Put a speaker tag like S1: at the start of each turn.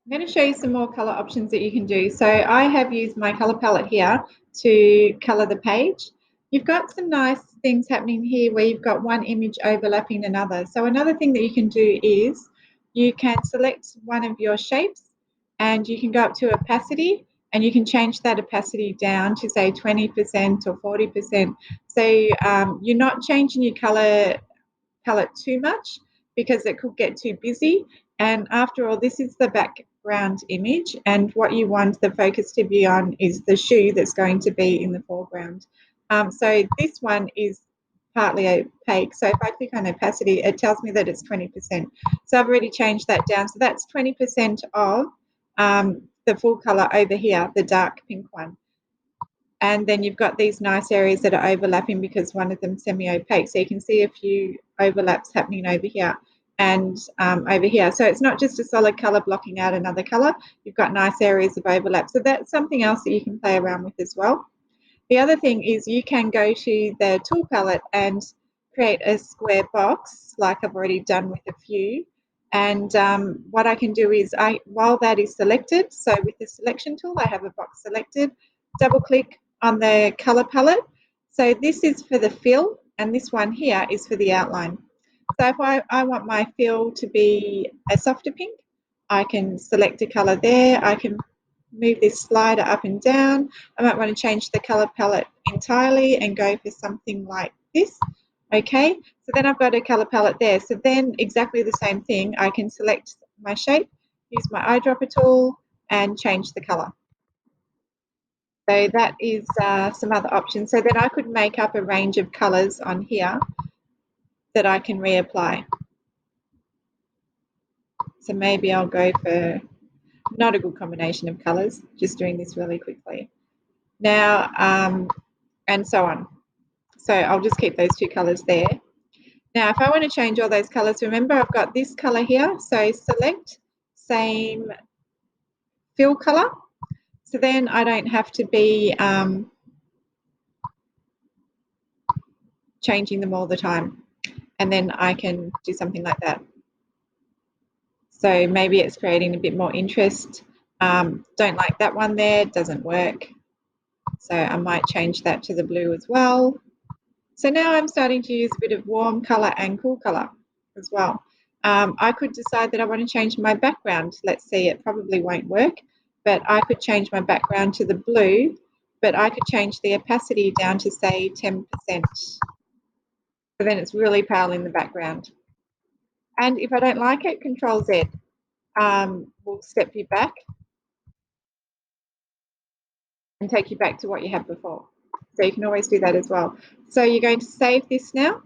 S1: I'm going to show you some more color options that you can do. So I have used my color palette here to color the page. You've got some nice things happening here where you've got one image overlapping another. So another thing that you can do is you can select one of your shapes and you can go up to opacity and you can change that opacity down to say 20% or 40%. So you're not changing your color palette too much because it could get too busy. And after all, this is the background image, and what you want the focus to be on is the shoe that's going to be in the foreground. So this one is partly opaque. So if I click on opacity, it tells me that it's 20%. So I've already changed that down. So that's 20% of the full color over here, the dark pink one. And then you've got these nice areas that are overlapping because one of them semi-opaque. So you can see a few overlaps happening over here and over here. So it's not just a solid color blocking out another color. You've got nice areas of overlap. So that's something else that you can play around with as well. The other thing is you can go to the tool palette and create a square box like I've already done with a few. And what I can do is while that is selected, so with the selection tool, I have a box selected, double click on the color palette. So this is for the fill and this one here is for the outline. So if I want my fill to be a softer pink, I can select a color there. I can move this slider up and down. I might want to change the color palette entirely and go for something like this. Okay, so then I've got a color palette there. So then exactly the same thing, I can select my shape, use my eyedropper tool and change the color. So that is some other options. So then I could make up a range of colors on here that I can reapply. So maybe I'll go for not a good combination of colors, just doing this really quickly. Now, and so on. So I'll just keep those two colors there. Now, if I want to change all those colors, remember I've got this color here. So select same fill color. So then I don't have to be changing them all the time. And then I can do something like that. So maybe it's creating a bit more interest. Don't like that one there, doesn't work. So I might change that to the blue as well. So now I'm starting to use a bit of warm color and cool color as well. I could decide that I want to change my background. Let's see, it probably won't work, but I could change my background to the blue, but I could change the opacity down to say 10%. So then it's really pale in the background. And if I don't like it, Control Z will step you back and take you back to what you had before. So you can always do that as well. So you're going to save this now.